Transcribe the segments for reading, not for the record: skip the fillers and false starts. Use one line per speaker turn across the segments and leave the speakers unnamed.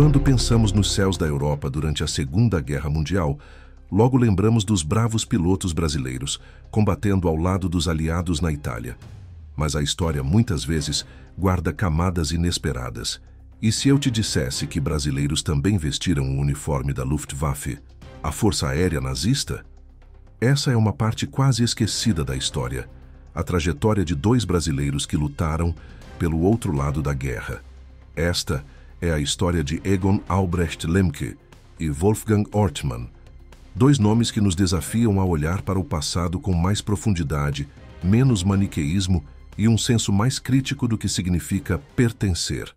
Quando pensamos nos céus da Europa durante a Segunda Guerra Mundial, logo lembramos dos bravos pilotos brasileiros, combatendo ao lado dos aliados na Itália. Mas a história, muitas vezes, guarda camadas inesperadas. E se eu te dissesse que brasileiros também vestiram o uniforme da Luftwaffe, a Força Aérea Nazista? Essa é uma parte quase esquecida da história, a trajetória de dois brasileiros que lutaram pelo outro lado da guerra. Esta é a história de Egon Albrecht Lemke e Wolfgang Ortmann, dois nomes que nos desafiam a olhar para o passado com mais profundidade, menos maniqueísmo e um senso mais crítico do que significa pertencer.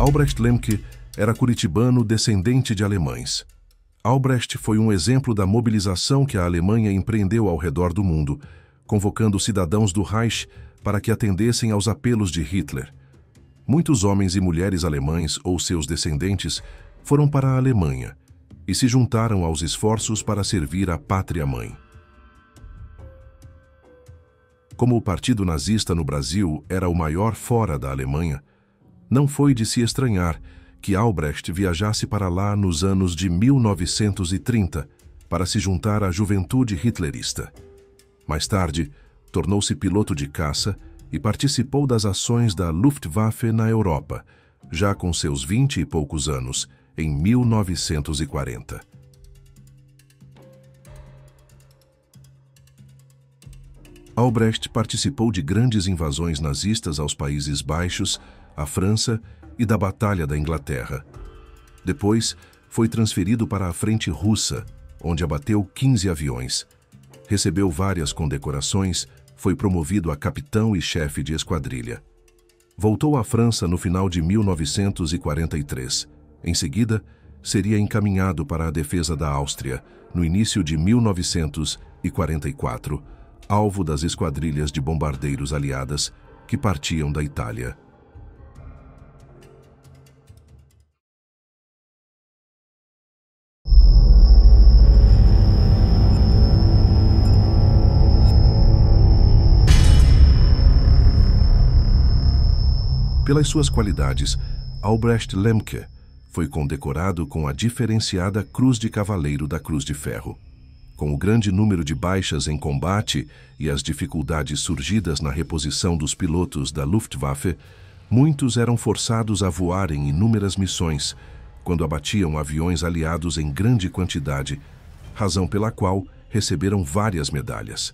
Albrecht Lemke era curitibano descendente de alemães. Albrecht foi um exemplo da mobilização que a Alemanha empreendeu ao redor do mundo, convocando cidadãos do Reich para que atendessem aos apelos de Hitler. Muitos homens e mulheres alemães ou seus descendentes foram para a Alemanha e se juntaram aos esforços para servir a pátria-mãe. Como o Partido Nazista no Brasil era o maior fora da Alemanha, não foi de se estranhar que Albrecht viajasse para lá nos anos de 1930 para se juntar à juventude hitlerista. Mais tarde, tornou-se piloto de caça e participou das ações da Luftwaffe na Europa, já com seus 20 e poucos anos, em 1940. Albrecht participou de grandes invasões nazistas aos Países Baixos, à França e da Batalha da Inglaterra. Depois, foi transferido para a frente russa, onde abateu 15 aviões. Recebeu várias condecorações, foi promovido a capitão e chefe de esquadrilha. Voltou à França no final de 1943. Em seguida, seria encaminhado para a defesa da Áustria, no início de 1944, alvo das esquadrilhas de bombardeiros aliadas que partiam da Itália. Pelas suas qualidades, Albrecht Lemke foi condecorado com a diferenciada Cruz de Cavaleiro da Cruz de Ferro. Com o grande número de baixas em combate e as dificuldades surgidas na reposição dos pilotos da Luftwaffe, muitos eram forçados a voar em inúmeras missões, quando abatiam aviões aliados em grande quantidade, razão pela qual receberam várias medalhas.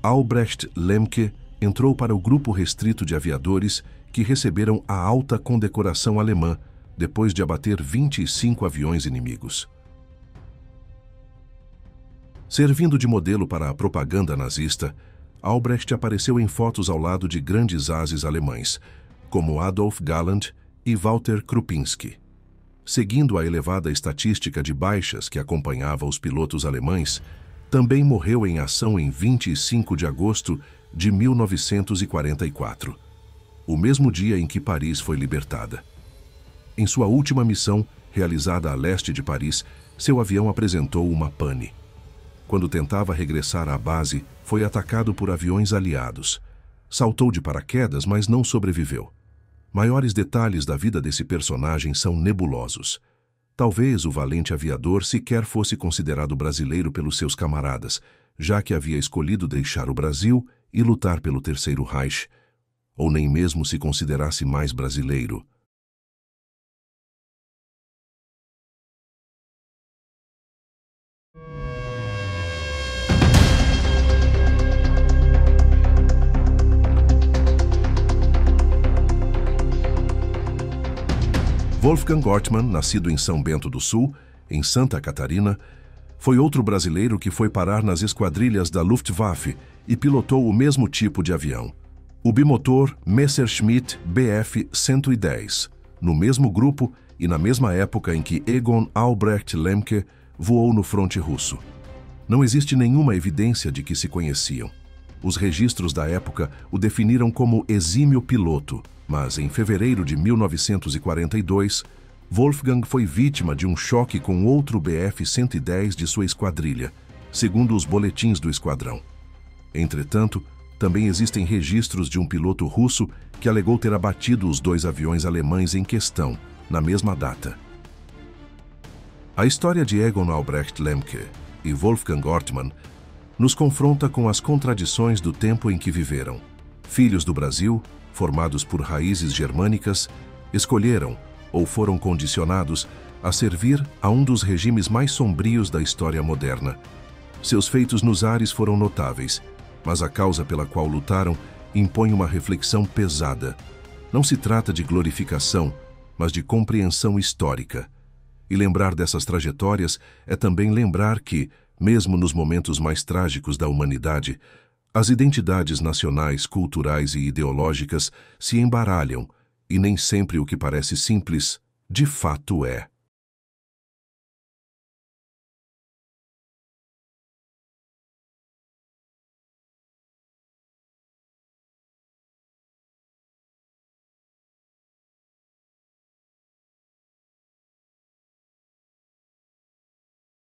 Albrecht Lemke entrou para o grupo restrito de aviadores que receberam a alta condecoração alemã depois de abater 25 aviões inimigos. Servindo de modelo para a propaganda nazista, Albrecht apareceu em fotos ao lado de grandes ases alemães, como Adolf Galland e Walter Krupinski. Seguindo a elevada estatística de baixas que acompanhava os pilotos alemães, também morreu em ação em 25 de agosto de 1944. O mesmo dia em que Paris foi libertada. Em sua última missão, realizada a leste de Paris, seu avião apresentou uma pane. Quando tentava regressar à base, foi atacado por aviões aliados. Saltou de paraquedas, mas não sobreviveu. Maiores detalhes da vida desse personagem são nebulosos. Talvez o valente aviador sequer fosse considerado brasileiro pelos seus camaradas, já que havia escolhido deixar o Brasil e lutar pelo Terceiro Reich, ou nem mesmo se considerasse mais brasileiro. Wolfgang Ortmann, nascido em São Bento do Sul, em Santa Catarina, foi outro brasileiro que foi parar nas esquadrilhas da Luftwaffe e pilotou o mesmo tipo de avião, o bimotor Messerschmitt Bf 110, no mesmo grupo e na mesma época em que Egon Albrecht Lemke voou no fronte russo. Não existe nenhuma evidência de que se conheciam. Os registros da época o definiram como exímio piloto, mas em fevereiro de 1942, Wolfgang foi vítima de um choque com outro Bf-110 de sua esquadrilha, segundo os boletins do esquadrão. Entretanto, também existem registros de um piloto russo que alegou ter abatido os 2 aviões alemães em questão, na mesma data. A história de Egon Albrecht Lemke e Wolfgang Ortmann nos confronta com as contradições do tempo em que viveram. Filhos do Brasil, formados por raízes germânicas, escolheram, ou foram condicionados, a servir a um dos regimes mais sombrios da história moderna. Seus feitos nos ares foram notáveis, mas a causa pela qual lutaram impõe uma reflexão pesada. Não se trata de glorificação, mas de compreensão histórica. E lembrar dessas trajetórias é também lembrar que, mesmo nos momentos mais trágicos da humanidade, as identidades nacionais, culturais e ideológicas se embaralham, e nem sempre o que parece simples, de fato é.